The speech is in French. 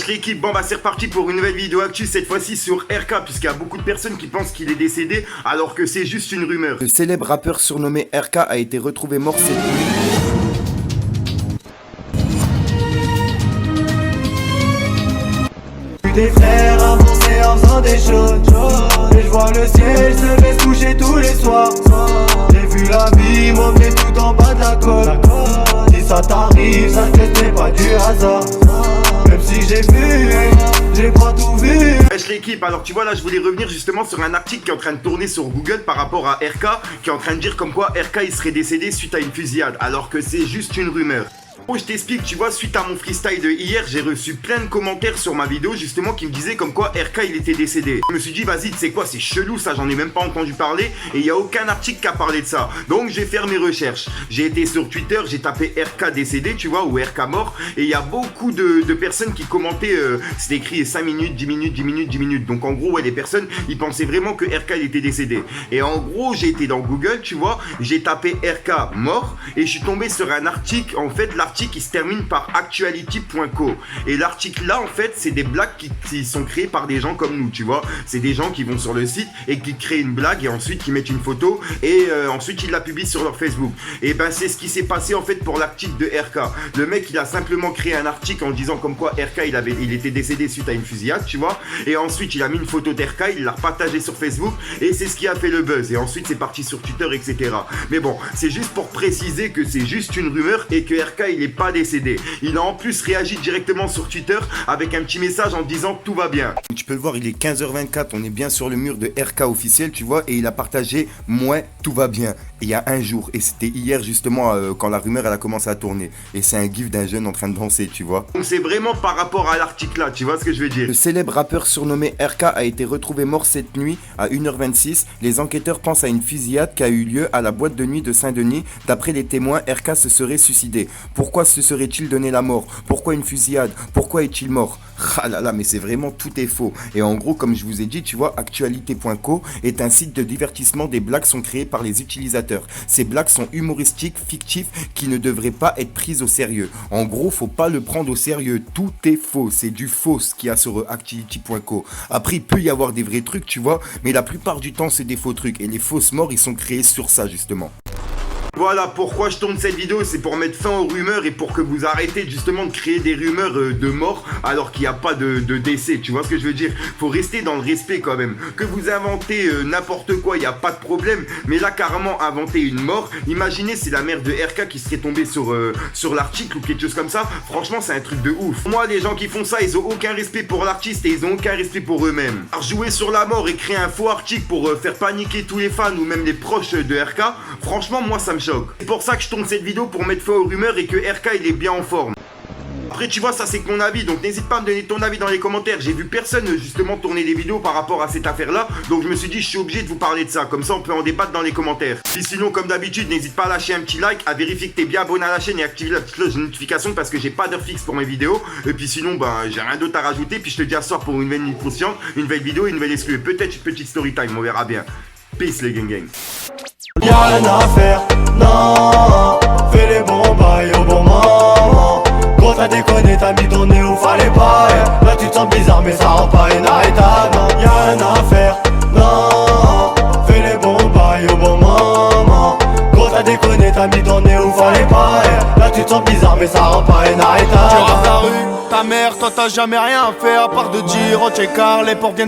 Wesh l'équipe, bon bah c'est reparti pour une nouvelle vidéo actu, cette fois-ci sur RK, puisqu'il y a beaucoup de personnes qui pensent qu'il est décédé alors que c'est juste une rumeur. Le célèbre rappeur surnommé RK a été retrouvé mort cette nuit. Des frères avancés en faisant des choses. Et je vois le ciel se laisse coucher tous les soirs. J'ai vu la vie m'emmener tout en bas de la côte. Si ça t'arrive, ça n'est pas du hasard. Même si j'ai pas tout vu. Wesh l'équipe, alors tu vois là je voulais revenir justement sur un article qui est en train de tourner sur Google par rapport à RK, qui est en train de dire comme quoi RK il serait décédé suite à une fusillade, alors que c'est juste une rumeur. Oh, je t'explique, tu vois, suite à mon freestyle de hier, j'ai reçu plein de commentaires sur ma vidéo justement qui me disaient comme quoi RK il était décédé. Je me suis dit vas-y, tu sais quoi, c'est chelou ça, j'en ai même pas entendu parler et il y a aucun article qui a parlé de ça. Donc j'ai fait mes recherches. J'ai été sur Twitter, j'ai tapé RK décédé, tu vois, ou RK mort, et il y a beaucoup de personnes qui commentaient, c'était écrit 5 minutes, 10 minutes, 10 minutes, 10 minutes. Donc en gros, ouais, les personnes, ils pensaient vraiment que RK il était décédé. Et en gros, j'ai été dans Google, tu vois, j'ai tapé RK mort et je suis tombé sur un article, en fait, l'article qui se termine par actuality.co. Et l'article là, en fait, c'est des blagues qui sont créées par des gens comme nous, tu vois. C'est des gens qui vont sur le site et qui créent une blague et ensuite qui mettent une photo et ensuite ils la publient sur leur Facebook. Et ben c'est ce qui s'est passé en fait pour l'article de RK. Le mec, il a simplement créé un article en disant comme quoi RK il était décédé suite à une fusillade, tu vois. Et ensuite il a mis une photo d'RK, il l'a partagé sur Facebook et c'est ce qui a fait le buzz. Et ensuite c'est parti sur Twitter, etc. Mais bon, c'est juste pour préciser que c'est juste une rumeur et que RK il est pas décédé. Il a en plus réagi directement sur Twitter avec un petit message en disant que tout va bien. Tu peux le voir, il est 15h24, on est bien sur le mur de RK officiel, tu vois, et il a partagé « Moi, tout va bien ». Il y a un jour, et c'était hier justement quand la rumeur elle a commencé à tourner. Et c'est un gif d'un jeune en train de danser, tu vois. Donc c'est vraiment par rapport à l'article là, tu vois ce que je veux dire. Le célèbre rappeur surnommé RK a été retrouvé mort cette nuit à 1h26. Les enquêteurs pensent à une fusillade qui a eu lieu à la boîte de nuit de Saint-Denis. D'après les témoins, RK se serait suicidé. Pourquoi se serait-il donné la mort? Pourquoi une fusillade? Pourquoi est-il mort? Ah là là, mais c'est vraiment tout est faux. Et en gros, comme je vous ai dit, tu vois, actualité.co est un site de divertissement. Des blagues sont créées par les utilisateurs. Ces blagues sont humoristiques, fictives, qui ne devraient pas être prises au sérieux. En gros, faut pas le prendre au sérieux. Tout est faux. C'est du faux ce qu'il y a sur actuality.co. Après, il peut y avoir des vrais trucs, tu vois, mais la plupart du temps, c'est des faux trucs. Et les fausses morts, ils sont créés sur ça, justement. Voilà pourquoi je tourne cette vidéo, c'est pour mettre fin aux rumeurs et pour que vous arrêtez justement de créer des rumeurs de mort alors qu'il n'y a pas de décès, tu vois ce que je veux dire. Faut rester dans le respect quand même. Que vous inventez n'importe quoi, il n'y a pas de problème, mais là carrément inventer une mort, imaginez c'est la mère de RK qui serait tombée sur l'article ou quelque chose comme ça, franchement c'est un truc de ouf. Moi les gens qui font ça, ils ont aucun respect pour l'artiste et ils ont aucun respect pour eux-mêmes. Alors jouer sur la mort et créer un faux article pour faire paniquer tous les fans ou même les proches de RK, franchement moi ça me choque. C'est pour ça que je tourne cette vidéo pour mettre fin aux rumeurs et que RK il est bien en forme. Après tu vois ça c'est que mon avis, donc n'hésite pas à me donner ton avis dans les commentaires. J'ai vu personne justement tourner des vidéos par rapport à cette affaire là, donc je me suis dit je suis obligé de vous parler de ça, comme ça on peut en débattre dans les commentaires. Puis sinon comme d'habitude n'hésite pas à lâcher un petit like, à vérifier que t'es bien abonné à la chaîne et activer la petite cloche de notification parce que j'ai pas d'heure fixe pour mes vidéos. Et puis sinon j'ai rien d'autre à rajouter, puis je te dis à ce soir pour une nouvelle nuit consciente, une nouvelle vidéo et une nouvelle exclue, peut-être une petite story time, on verra bien. Peace les gang. Y'a rien à faire, non. Fais les bons bails au bon moment. Quand t'as déconné, t'as mis ton nez où fallait pas. Là tu te sens bizarre mais ça rend pas inarrêtable. Y'a rien à faire, non. Fais les bons bails au bon moment. Quand t'as déconné, t'as mis ton nez où fallait pas. Là tu te sens bizarre mais ça rend pas inarrêtable. Tu rates la rue, ta mère, toi t'as jamais rien fait à part de dire oh t'es car les portes viennent